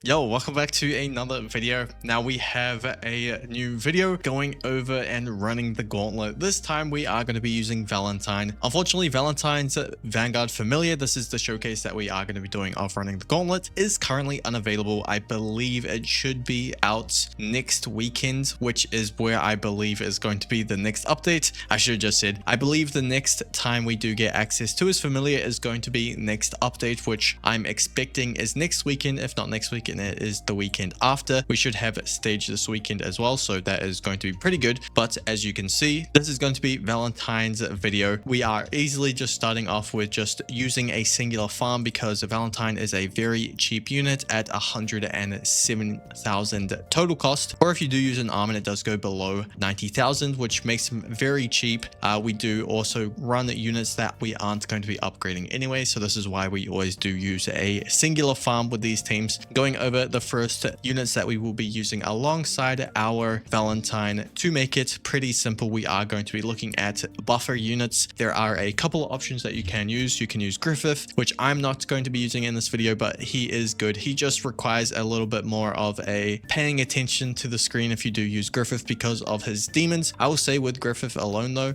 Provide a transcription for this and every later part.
Yo, welcome back to another video. Now we have a new video going over and running the Gauntlet. This time we are going to be using Valentine. Unfortunately, Valentine's Vanguard Familiar, this is the showcase that we are going to be doing of running the Gauntlet, is currently unavailable. I believe it should be out next weekend, which is where I believe is going to be the next update. I should have just said, I believe the next time we do get access to his Familiar is going to be next update, which I'm expecting is next weekend, if not next weekend. It is the weekend after. We should have stage this weekend as well, so that is going to be pretty good. But as you can see, this is going to be Valentine's video. We are easily just starting off with just using a singular farm because Valentine is a very cheap unit at 107,000 total cost, or if you do use an arm and it does go below 90,000, which makes him very cheap. We do also run units that we aren't going to be upgrading anyway, so this is why we always do use a singular farm with these teams. Going over the first units that we will be using alongside our Valentine to make it pretty simple, we are going to be looking at buffer units. There are a couple of options that you can use. You can use Griffith, which I'm not going to be using in this video, but he is good. He just requires a little bit more of a paying attention to the screen if you do use Griffith because of his demons. I will say with Griffith alone though,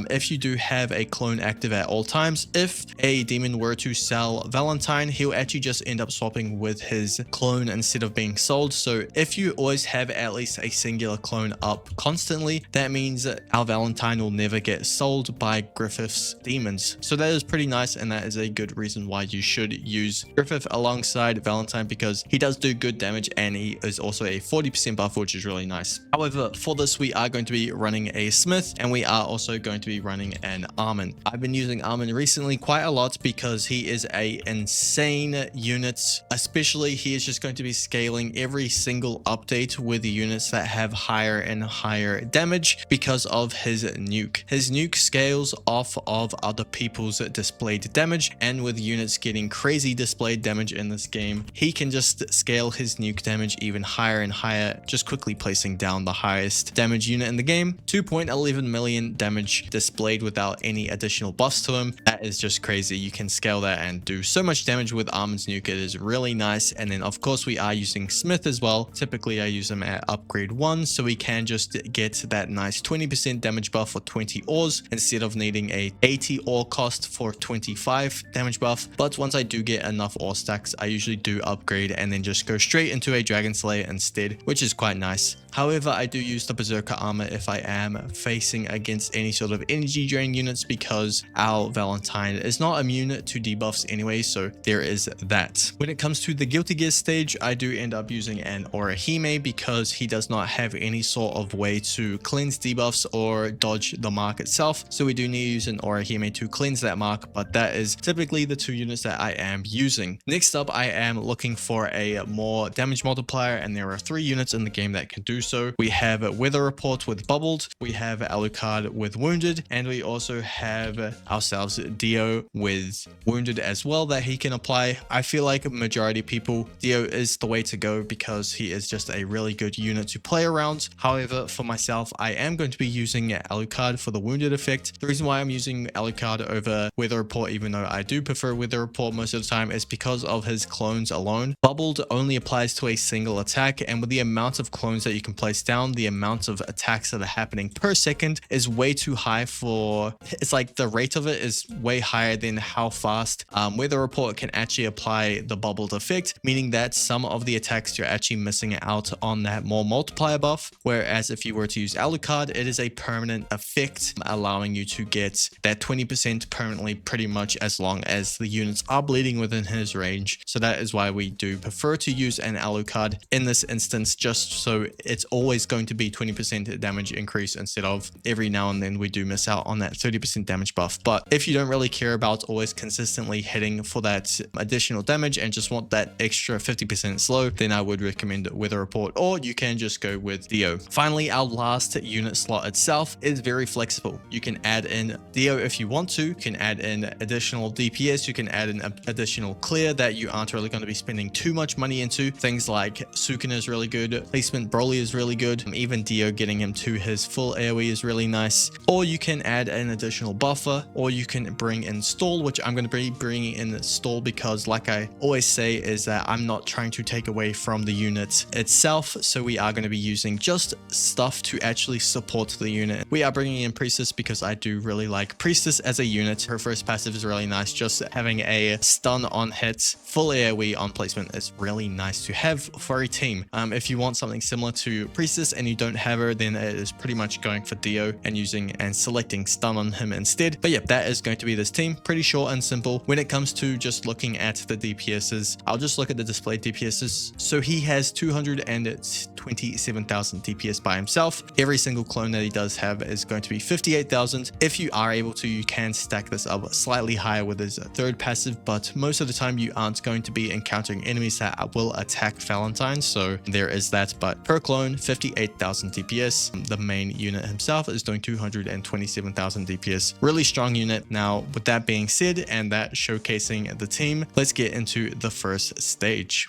if you do have a clone active at all times, if a demon were to sell Valentine, he'll actually just end up swapping with his clone instead of being sold. So if you always have at least a singular clone up constantly, that means that our Valentine will never get sold by Griffith's demons. So that is pretty nice, and that is a good reason why you should use Griffith alongside Valentine, because he does do good damage and he is also a 40% buff, which is really nice. However, for this we are going to be running a Smith, and we are also going to be running an Armin. I've been using Armin recently quite a lot because he is a insane unit. Especially he is just going to be scaling every single update with the units that have higher and higher damage because of his nuke. His nuke scales off of other people's displayed damage, and with units getting crazy displayed damage in this game, he can just scale his nuke damage even higher and higher, just quickly placing down the highest damage unit in the game. 2.11 million damage displayed without any additional buffs to him. That is just crazy. You can scale that and do so much damage with Armin's nuke. It is really nice. And then of course we are using Smith as well. Typically I use him at upgrade 1, so we can just get that nice 20% damage buff for 20 ores instead of needing a 80 ore cost for 25 damage buff. But once I do get enough ore stacks, I usually do upgrade and then just go straight into a Dragon Slayer instead, which is quite nice. However, I do use the Berserker armor if I am facing against any sort of energy drain units, because our Valentine is not immune to debuffs anyway, so there is that. When it comes to the Guilty Gear stage, I do end up using an Orihime because he does not have any sort of way to cleanse debuffs or dodge the mark itself, so we do need to use an Orihime to cleanse that mark, but that is typically the two units that I am using. Next up, I am looking for a more damage multiplier, and there are 3 units in the game that can do so. We have Weather Report with Bubbled, we have Alucard with Wounded, and we also have ourselves Dio with Wounded as well that he can apply. I feel like majority of people, Dio is the way to go because he is just a really good unit to play around. However, for myself, I am going to be using Alucard for the Wounded effect. The reason why I'm using Alucard over Weather Report, even though I do prefer Weather Report most of the time, is because of his clones alone. Bubbled only applies to a single attack, and with the amount of clones that you can place down, the amount of attacks that are happening per second is way too high for, it's like the rate of it is way higher than how fast Weather Report can actually apply the Bubbled effect, meaning that some of the attacks you're actually missing out on that more multiplier buff, whereas if you were to use Alucard, it is a permanent effect, allowing you to get that 20% permanently pretty much as long as the units are bleeding within his range. So that is why we do prefer to use an Alucard in this instance, just so it's always going to be 20% damage increase instead of every now and then we do miss out on that 30% damage buff. But if you don't really care about always consistently hitting for that additional damage and just want that extra 50% slow, then I would recommend Weather Report, or you can just go with Dio. Finally, our last unit slot itself is very flexible. You can add in Dio if you want to. You can add in additional DPS. You can add in additional clear that you aren't really going to be spending too much money into. Things like Sukuna is really good. Placement Broly is is really good. Even Dio getting him to his full AoE is really nice. Or you can add an additional buffer, or you can bring in stall, which I'm going to be bringing in stall because, like I always say, is that I'm not trying to take away from the unit itself. So we are going to be using just stuff to actually support the unit. We are bringing in Priestess because I do really like Priestess as a unit. Her first passive is really nice. Just having a stun on hit, full AoE on placement is really nice to have for a team. If you want something similar to Priestess and you don't have her, then it is pretty much going for Dio and using and selecting stun on him instead. But yeah, that is going to be this team. Pretty short and simple. When it comes to just looking at the DPSs, I'll just look at the displayed DPSs. So he has 227,000 DPS by himself. Every single clone that he does have is going to be 58,000. If you are able to, you can stack this up slightly higher with his third passive, but most of the time you aren't going to be encountering enemies that will attack Valentine, so there is that. But per clone, 58,000 DPS. The main unit himself is doing 227,000 DPS. Really strong unit. Now, with that being said, and that showcasing the team, let's get into the first stage.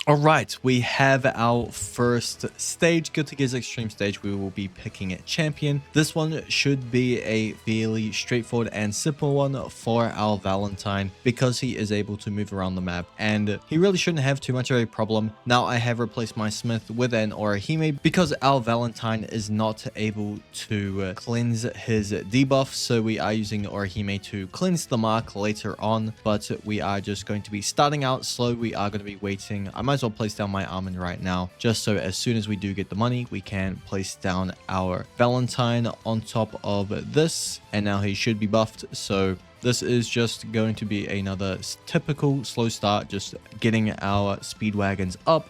All right, we have our first stage, Guilty Gear's Extreme stage. We will be picking a champion. This one should be a fairly straightforward and simple one for our Valentine because he is able to move around the map and he really shouldn't have too much of a problem. Now, I have replaced my Smith with an Orihime because our Valentine is not able to cleanse his debuff, so we are using Orihime to cleanse the mark later on, but we are just going to be starting out slow. We are going to be waiting. I might as well place down my almond right now, just so as soon as we do get the money, we can place down our Valentine on top of this, and now he should be buffed. So this is just going to be another typical slow start, just getting our speed wagons up.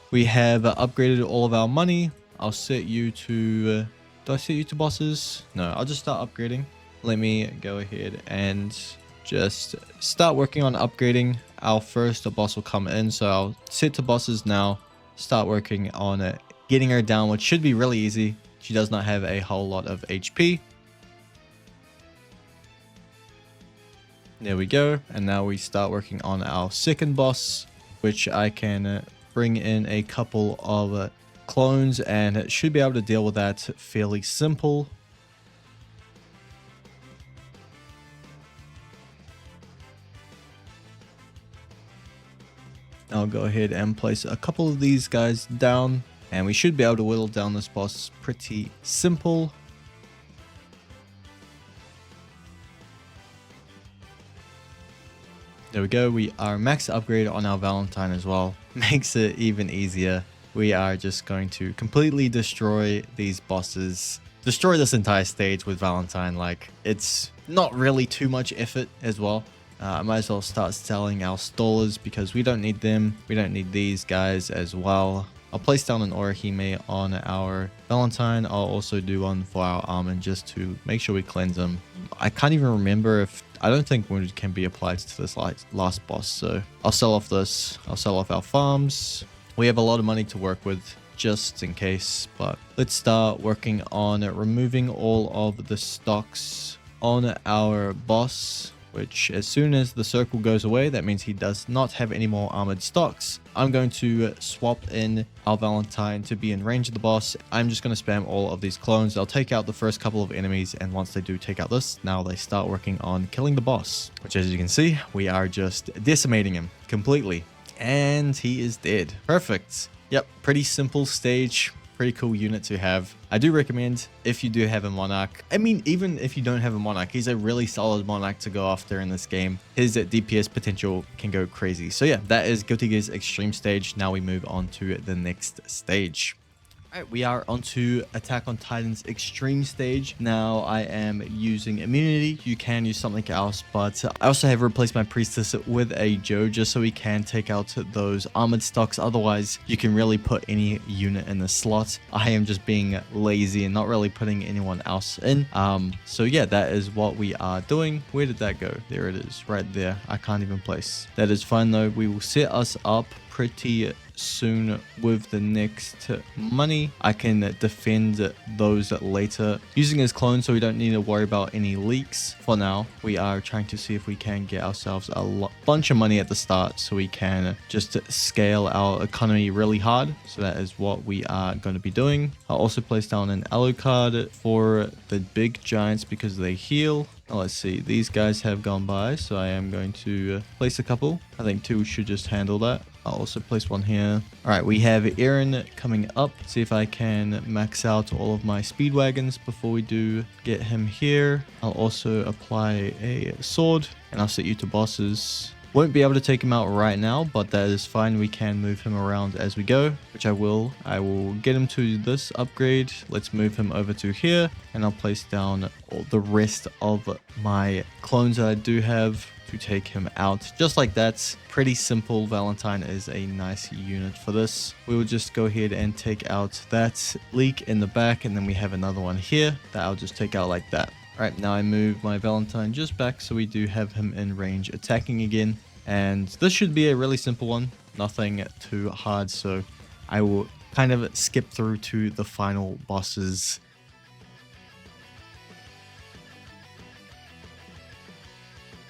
We have upgraded all of our money. I'll set you to... do I set you to bosses? No, I'll just start upgrading. Let me go ahead and just start working on upgrading. Our first boss will come in, so I'll set to bosses now. Start working on it, getting her down, which should be really easy. She does not have a whole lot of HP. There we go. And now we start working on our second boss, which I can... bring in a couple of clones and it should be able to deal with that fairly simple. I'll go ahead and place a couple of these guys down and we should be able to whittle down this boss pretty simple. There we go. We are max upgrade on our Valentine as well. Makes it even easier. We are just going to completely destroy these bosses. Destroy this entire stage with Valentine. Like, it's not really too much effort as well. I might as well start selling our stallers because we don't need them. We don't need these guys as well. I'll place down an Orihime on our Valentine. I'll also do one for our Almond just to make sure we cleanse them. I can't even remember if... I don't think wounded can be applied to this last boss, so I'll sell off this. I'll sell off our farms. We have a lot of money to work with just in case, but let's start working on removing all of the stocks on our boss, which as soon as the circle goes away, that means he does not have any more armored stocks. I'm going to swap in our Valentine to be in range of the boss. I'm just going to spam all of these clones. They'll take out the first couple of enemies, and once they do take out this, now they start working on killing the boss, which as you can see, we are just decimating him completely. And he is dead. Perfect. Yep, pretty simple stage. Pretty cool unit to have. I do recommend if you do have a monarch. I mean, even if you don't have a monarch, he's a really solid monarch to go after in this game. His DPS potential can go crazy. So yeah, that is Guilty Gear's Extreme stage. Now we move on to the next stage. All right, we are onto Attack on Titan's Extreme stage. Now I am using immunity. You can use something else, but I also have replaced my priestess with a Joe just so we can take out those armored stocks. Otherwise, you can really put any unit in the slot. I am just being lazy and not really putting anyone else in. So yeah, that is what we are doing. Where did that go? There it is, right there. I can't even place. That is fine though. We will set us up pretty soon with the next money. I can defend those later using his clone, so we don't need to worry about any leaks. For now, we are trying to see if we can get ourselves a bunch of money at the start so we can just scale our economy really hard. So that is what we are going to be doing. I'll also place down an aloe card for the big giants because they heal. Now let's see, these guys have gone by, so I am going to place a couple. I think 2 should just handle that. I'll also place 1 here. All right, we have Aaron coming up. See if I can max out all of my speed wagons before we do get him here. I'll also apply a sword, and I'll set you to bosses. Won't be able to take him out right now, but that is fine. We can move him around as we go, which I will. I will get him to this upgrade. Let's move him over to here, and I'll place down all the rest of my clones that I do have to take him out. Just like that. Pretty simple. Valentine is a nice unit for this. We will just go ahead and take out that leak in the back, and then we have another one here that I'll just take out like that. Alright, now I move my Valentine just back so we do have him in range attacking again. And this should be a really simple one. Nothing too hard, so I will kind of skip through to the final bosses.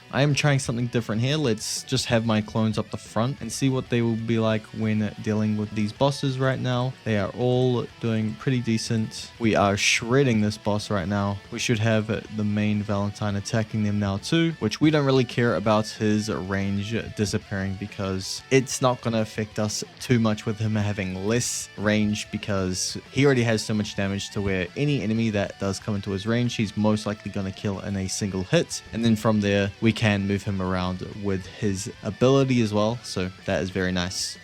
I am trying something different here. Let's just have my clones up the front and see what they will be like when dealing with these bosses right now. They are all doing pretty decent. We are shredding this boss right now. We should have the main Valentine attacking them now too, which we don't really care about his range disappearing because it's not going to affect us too much with him having less range, because he already has so much damage to where any enemy that does come into his range, he's most likely going to kill in a single hit. And then from there, we can move him around with his ability as well, so that is very nice.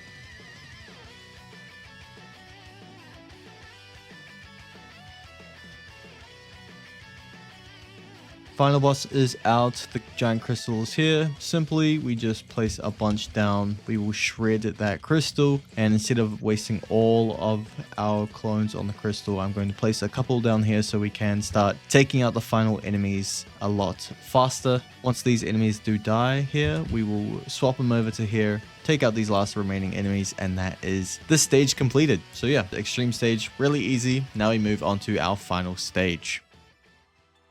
Final boss is out. The giant crystal is here. Simply, we just place a bunch down. We will shred that crystal, and instead of wasting all of our clones on the crystal, I'm going to place a couple down here so we can start taking out the final enemies a lot faster. Once these enemies do die here, we will swap them over to here, take out these last remaining enemies, and that is the stage completed. So yeah, the extreme stage, really easy. Now we move on to our final stage.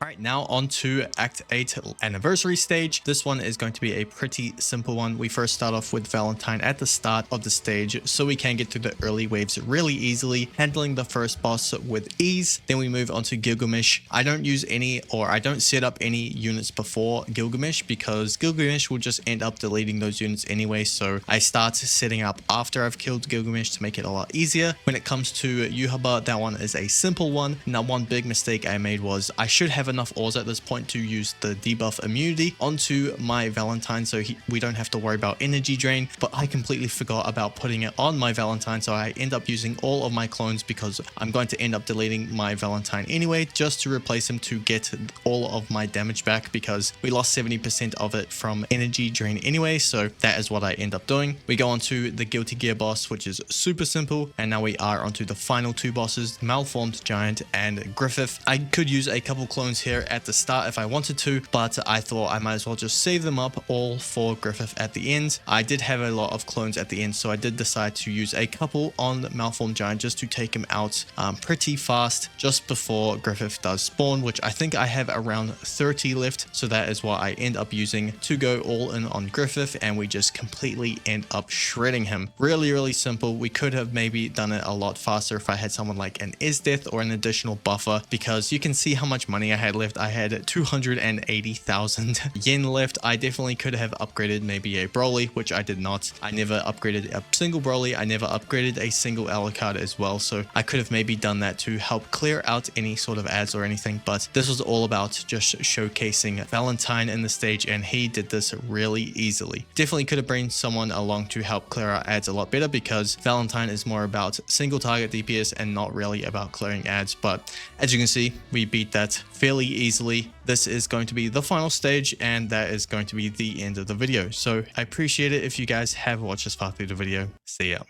Alright, now on to Act 8 Anniversary Stage. This one is going to be a pretty simple one. We first start off with Valentine at the start of the stage so we can get through the early waves really easily, handling the first boss with ease. Then we move on to Gilgamesh. I don't use any, or I don't set up any units before Gilgamesh because Gilgamesh will just end up deleting those units anyway, so I start setting up after I've killed Gilgamesh to make it a lot easier. When it comes to Yuhaba, that one is a simple one. Now, one big mistake I made was I should have enough ores at this point to use the debuff immunity onto my Valentine so we don't have to worry about energy drain, but I completely forgot about putting it on my Valentine, so I end up using all of my clones because I'm going to end up deleting my Valentine anyway just to replace him to get all of my damage back, because we lost 70% of it from energy drain anyway, so that is what I end up doing. We go on to the Guilty Gear boss, which is super simple, and now we are onto the final 2 bosses, Malformed Giant and Griffith. I could use a couple clones here at the start if I wanted to, but I thought I might as well just save them up all for Griffith at the end. I did have a lot of clones at the end, so I did decide to use a couple on Malformed Giant just to take him out pretty fast just before Griffith does spawn, which I think I have around 30 left, so that is what I end up using to go all in on Griffith, and we just completely end up shredding him. Really simple. We could have maybe done it a lot faster if I had someone like an Esdeath or an additional buffer, because you can see how much money I had left. I had 280,000 yen left. I definitely could have upgraded maybe a Broly, which I did not. I never upgraded a single Broly. I never upgraded a single Alucard as well, so I could have maybe done that to help clear out any sort of ads or anything, but this was all about just showcasing Valentine in the stage, and he did this really easily. Definitely could have brought someone along to help clear our ads a lot better, because Valentine is more about single target DPS and not really about clearing ads, but as you can see, we beat that fairly easily. This is going to be the final stage, and that is going to be the end of the video. So I appreciate it if you guys have watched this far through the video. See ya.